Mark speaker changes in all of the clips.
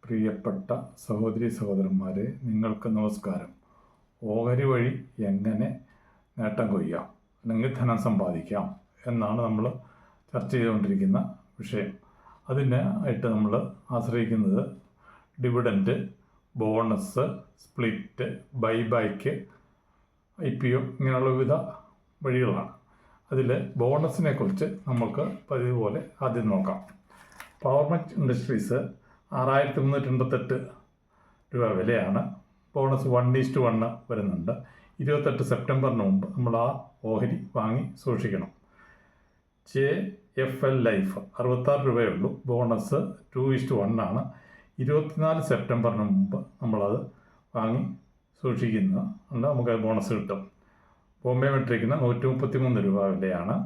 Speaker 1: പ്രിയപ്പെട്ട സഹോദരി സഹോദരന്മാരെ, നിങ്ങൾക്ക് നമസ്കാരം. ഓഹരി വഴി എങ്ങനെ നേട്ടം കൊയ്യാം അല്ലെങ്കിൽ ധനം സമ്പാദിക്കാം എന്നാണ് നമ്മൾ ചർച്ച ചെയ്തുകൊണ്ടിരിക്കുന്ന വിഷയം. അതിനായിട്ട് നമ്മൾ ആശ്രയിക്കുന്നത് dividend, bonus, split, buyback, IPO ഇങ്ങനെയുള്ള വിവിധ വഴികളാണ്. അതിൽ ബോണസിനെ കുറിച്ച് നമുക്ക് പതിവ് പോലെ ആദ്യം നോക്കാം. പവർമെറ്റ് ഇൻഡസ്ട്രീസ് 6388 രൂപ വിലയാണ്. ബോണസ് 1:1 വരുന്നുണ്ട്. 28 സെപ്റ്റംബറിന് മുമ്പ് നമ്മൾ ആ ഓഹരി വാങ്ങി സൂക്ഷിക്കണം. JFL ലൈഫ് 66 രൂപയുള്ളൂ. ബോണസ് 2:1 ആണ്. 24 സെപ്റ്റംബറിന് മുമ്പ് നമ്മളത് വാങ്ങി സൂക്ഷിക്കുന്നത് നമുക്ക് ബോണസ് കിട്ടും. ബോംബെ മെട്രിക്കിന് 133 രൂപ വിലയാണ്.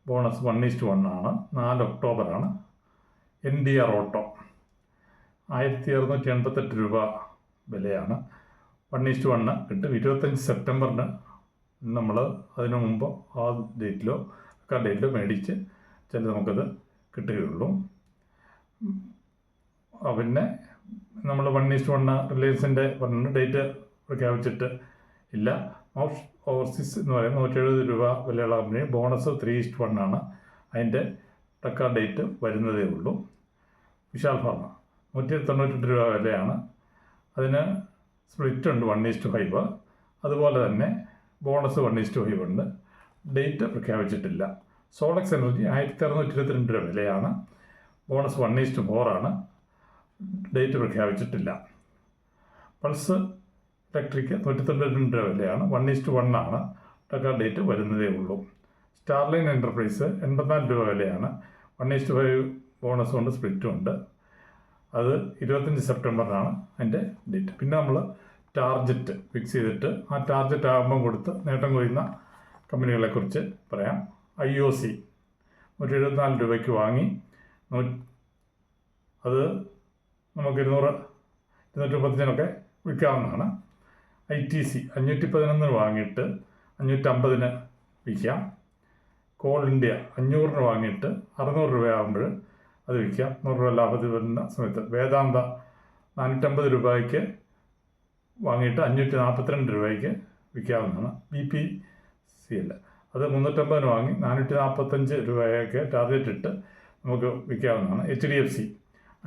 Speaker 1: ബോണസ് 1:1 ആണ്. 4 ഒക്ടോബറാണ്. NDR ഓട്ടോ 1688 രൂപ വിലയാണ്. 1:1 കിട്ടും. 25 സെപ്റ്റംബറിന് നമ്മൾ അതിനു മുമ്പ് ആ ഡേറ്റിലോ മേടിച്ച് നമുക്കത് കിട്ടുകയുള്ളൂ. പിന്നെ നമ്മൾ 1:1 റിലയൻസിൻ്റെ ഡേറ്റ് പ്രഖ്യാപിച്ചിട്ട് ഇല്ല. ഓവർസീസ് എന്ന് പറയുന്നത് 170 രൂപ വിലയുള്ള കമ്പനി. ബോണസ് 3:1 ആണ്. അതിൻ്റെ റെക്കോർഡ് ഡേറ്റ് വരുന്നതേ ഉള്ളൂ. വിശാൽ ഫാർമ 198 രൂപ വിലയാണ്. അതിന് സ്പ്ലിറ്റ് ഉണ്ട് 1:5. അതുപോലെ തന്നെ ബോണസ് 1:5 ഉണ്ട്. ഡേറ്റ് പ്രഖ്യാപിച്ചിട്ടില്ല. സോളക്സ് എനർജി 1622 രൂപ വിലയാണ്. ബോണസ് 1:4 ആണ്. ഡേറ്റ് പ്രഖ്യാപിച്ചിട്ടില്ല. പൾസ് ഇലക്ട്രിക് 192 രൂപ വിലയാണ്. 1:1 ആണ്. റെക്കോർഡ് ഡേറ്റ് വരുന്നതേ ഉള്ളൂ. സ്റ്റാർലൈൻ എൻ്റർപ്രൈസ് 84 രൂപ വിലയാണ്. 1:5 ബോണസ് കൊണ്ട് സ്പ്ലിറ്റും ഉണ്ട്. അത് 25 സെപ്റ്റംബറിനാണ് അതിൻ്റെ ഡേറ്റ്. പിന്നെ നമ്മൾ ടാർജറ്റ് ഫിക്സ് ചെയ്തിട്ട് ആ ടാർജറ്റ് ആകുമ്പം കൊടുത്ത് നേട്ടം കൊയ്യുന്ന കമ്പനികളെക്കുറിച്ച് പറയാം. IOC 174 രൂപയ്ക്ക് വാങ്ങി അത് നമുക്ക് 235 വിൽക്കാവുന്നതാണ്. ITC 511 വാങ്ങിയിട്ട് 550 വിൽക്കാം. കോൾ ഇന്ത്യ 500 വാങ്ങിയിട്ട് 600 രൂപയാകുമ്പോൾ അത് വിൽക്കാം. 100 രൂപ ലാഭത്തിൽ വരുന്ന സമയത്ത്. വേദാന്ത 450 രൂപയ്ക്ക് വാങ്ങിയിട്ട് 542 രൂപയ്ക്ക് വിൽക്കാവുന്നതാണ്. BPCL അത് 350 വാങ്ങി 445 രൂപയ്ക്ക് ടാർഗറ്റ് ഇട്ട് നമുക്ക് വിൽക്കാവുന്നതാണ്. HDFC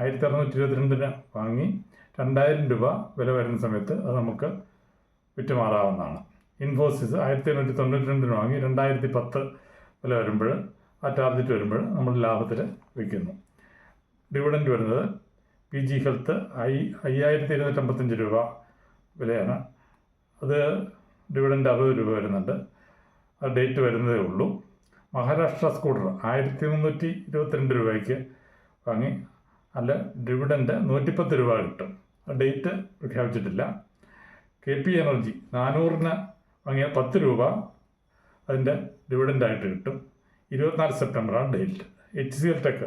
Speaker 1: 1622 വാങ്ങി 2000 രൂപ വില വരുന്ന സമയത്ത് അത് നമുക്ക് വിറ്റുമാറാവുന്നതാണ്. ഇൻഫോസിസ് 1892 വാങ്ങി 2010 വില വരുമ്പോൾ ആ ടാർഗറ്റ് വരുമ്പോൾ നമ്മൾ ലാഭത്തിൽ വിൽക്കുന്നു. ഡിവിഡൻറ്റ് വരുന്നത് PG ഹെൽത്ത് 5255 രൂപ വിലയാണ്. അത് ഡിവിഡൻറ്റ് 60 രൂപ വരുന്നുണ്ട്. ആ ഡേറ്റ് വരുന്നതേ ഉള്ളൂ. മഹാരാഷ്ട്ര സ്കൂട്ടർ 1322 രൂപയ്ക്ക് വാങ്ങി അല്ല ഡിവിഡൻറ്റ് 110 രൂപ കിട്ടും. ആ ഡേറ്റ് പ്രഖ്യാപിച്ചിട്ടില്ല. KP എനർജി 400 വാങ്ങിയ 10 രൂപ അതിൻ്റെ ഡിവിഡൻ്റായിട്ട് കിട്ടും. 24 സെപ്റ്റംബറാണ് ഡേറ്റ്. HCL ടെക്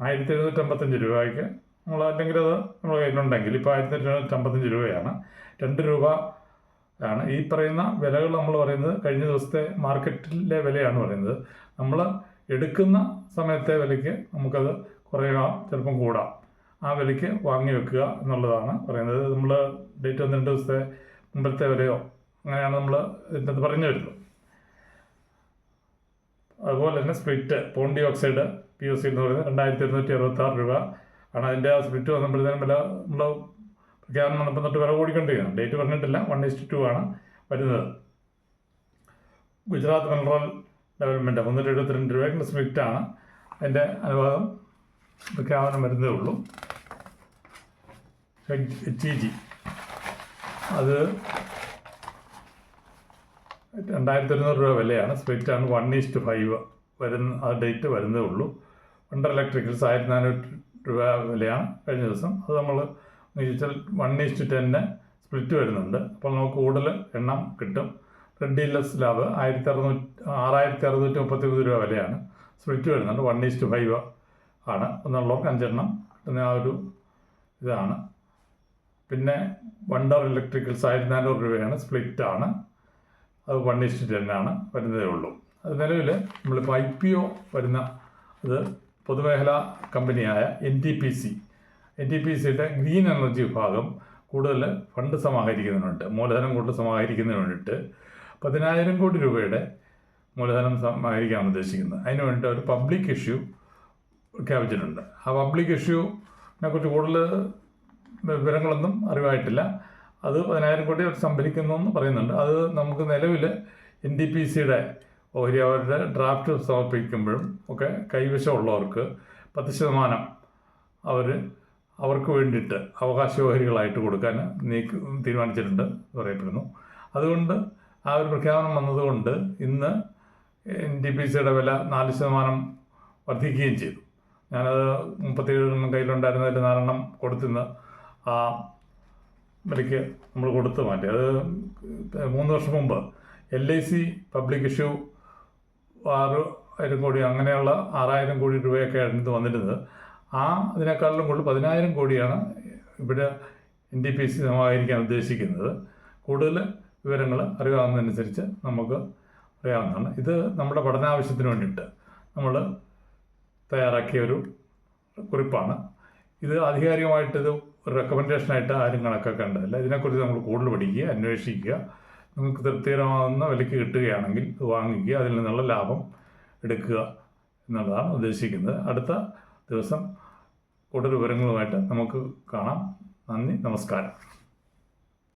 Speaker 1: 1755 രൂപയ്ക്ക് നമ്മൾ അല്ലെങ്കിൽ അത് നമ്മൾ കയ്യിലുണ്ടെങ്കിൽ ഇപ്പോൾ 1755 രൂപയാണ്. 2 രൂപ ആണ്. ഈ പറയുന്ന വിലകൾ നമ്മൾ പറയുന്നത് കഴിഞ്ഞ ദിവസത്തെ മാർക്കറ്റിലെ വിലയാണ് പറയുന്നത്. നമ്മൾ എടുക്കുന്ന സമയത്തെ വിലയ്ക്ക് നമുക്കത് കുറയാം, ചിലപ്പം കൂടാം. ആ വിലയ്ക്ക് വാങ്ങി വെക്കുക എന്നുള്ളതാണ് പറയുന്നത്. നമ്മൾ ഡേറ്റ് 1-2 ദിവസത്തെ മുമ്പത്തെ വിലയോ അങ്ങനെയാണ് നമ്മൾ ഇതിൻ്റെ പറഞ്ഞു വരുന്നത്. അതുപോലെ തന്നെ സ്പ്ലിറ്റ് പോണ്ടി ഓക്സൈഡ് POC എന്ന് പറയുന്നത് 2266 രൂപ ആണ്. അതിൻ്റെ ആ സ്പ്ലിറ്റ് വന്നപ്പോഴത്തേനും വില നമ്മൾ പ്രഖ്യാപനം വന്നപ്പോൾ തൊട്ട് വില കൂടിക്കൊണ്ടിരിക്കുകയാണ്. ഡേറ്റ് പറഞ്ഞിട്ടില്ല. 1:2 ആണ് വരുന്നത്. ഗുജറാത്ത് മിനറൽ ഡെവലപ്മെൻറ്റ് 372 രൂപയ്ക്ക് സ്പ്ലിറ്റാണ്. അതിൻ്റെ അനുവാദം പ്രഖ്യാപനം വരുന്നതേ ഉള്ളൂ. HEG അത് 2100 രൂപ വിലയാണ്. സ്പ്ലിറ്റാണ്. 1:5 വരുന്ന ആ ഡേറ്റ് വരുന്നതേ ഉള്ളൂ. വണ്ടർ ഇലക്ട്രിക്കൽസ് 1400 രൂപ വിലയാണ് കഴിഞ്ഞ ദിവസം. അത് നമ്മൾ ചോദിച്ചാൽ 1:10 സ്പ്ലിറ്റ് വരുന്നുണ്ട്. അപ്പോൾ നമുക്ക് കൂടുതൽ എണ്ണം കിട്ടും. റെഡ്ഡിലെസ് ലാബ് 6633 രൂപ വിലയാണ്. സ്പ്ലിറ്റ് വരുന്നുണ്ട്. 1:5 ആണ്. ഒന്നുള്ളവർക്ക് 5 എണ്ണം കിട്ടുന്ന ആ ഒരു ഇതാണ്. പിന്നെ വണ്ടർ ഇലക്ട്രിക്കൽസ് 1400 രൂപയാണ്. സ്പ്ലിറ്റാണ്. അത് 1:10 ആണ് വരുന്നതേ ഉള്ളൂ. അത് നിലവിൽ നമ്മളിപ്പോൾ IPO വരുന്ന അത് പൊതുമേഖലാ കമ്പനിയായ NTPC NTPCയുടെ ഗ്രീൻ എനർജി വിഭാഗം കൂടുതൽ ഫണ്ട് സമാഹരിക്കുന്നതിനുണ്ട്, മൂലധനം കൂടുതൽ സമാഹരിക്കുന്നതിന് വേണ്ടിയിട്ട് 10,000 കോടി രൂപയുടെ മൂലധനം സമാഹരിക്കാനാണ് ഉദ്ദേശിക്കുന്നത്. അതിന് വേണ്ടിയിട്ട് ഒരു പബ്ലിക് ഇഷ്യൂ പ്രഖ്യാപിച്ചിട്ടുണ്ട്. ആ പബ്ലിക് ഇഷ്യൂവിനെ കുറിച്ച് കൂടുതൽ വിവരങ്ങളൊന്നും അറിവായിട്ടില്ല. അത് 10,000 കോടി സംഭരിക്കുന്നു എന്ന് പറയുന്നുണ്ട്. അത് നമുക്ക് നിലവിൽ NTPCയുടെ അവരുടെ ഡ്രാഫ്റ്റ് സമർപ്പിക്കുമ്പോഴും ഒക്കെ കൈവശമുള്ളവർക്ക് 10% അവർക്ക് വേണ്ടിയിട്ട് അവകാശവാഹികളായിട്ട് കൊടുക്കാൻ തീരുമാനിച്ചിട്ടുണ്ട് പറയപ്പെടുന്നു. അതുകൊണ്ട് ആ ഒരു പ്രഖ്യാപനം വന്നതുകൊണ്ട് ഇന്ന് NTPCയുടെ വില 4% വർദ്ധിക്കുകയും ചെയ്തു. ഞാനത് 37 കയ്യിലുണ്ടായിരുന്നതിൽ 4 കൊടുത്തിന്ന് ആ വിലയ്ക്ക് നമ്മൾ കൊടുത്തു മാറ്റി. അത് 3 വർഷം മുമ്പ് LIC പബ്ലിക് ഇഷ്യൂ 6,000 കോടി അങ്ങനെയുള്ള 6,000 കോടി രൂപയൊക്കെ അടുത്ത് വന്നിരുന്നത്. അതിനേക്കാളിലും കൂടുതൽ 10,000 കോടിയാണ് ഇവിടെ NTPC സമാഹരിക്കാൻ ഉദ്ദേശിക്കുന്നത്. കൂടുതൽ വിവരങ്ങൾ അറിയാവുന്നതനുസരിച്ച് നമുക്ക് അറിയാവുന്നതാണ്. ഇത് നമ്മുടെ പഠനാവശ്യത്തിന് വേണ്ടിയിട്ട് നമ്മൾ തയ്യാറാക്കിയ ഒരു കുറിപ്പാണ്. ഇത് ആധികാരികമായിട്ടിത് ഒരു റെക്കമെൻഡേഷനായിട്ട് ആരും കണക്കാക്കേണ്ടതില്ല. ഇതിനെക്കുറിച്ച് നമ്മൾ കൂടുതൽ പഠിക്കുക, അന്വേഷിക്കുക. നിങ്ങൾക്ക് തൃപ്തികരമാകുന്ന വിലയ്ക്ക് കിട്ടുകയാണെങ്കിൽ ഇത് വാങ്ങിക്കുക, അതിൽ നിന്നുള്ള ലാഭം എടുക്കുക എന്നുള്ളതാണ് ഉദ്ദേശിക്കുന്നത്. അടുത്ത ദിവസം കൂടുതൽ വിവരങ്ങളുമായിട്ട് നമുക്ക് കാണാം. നന്ദി, നമസ്കാരം.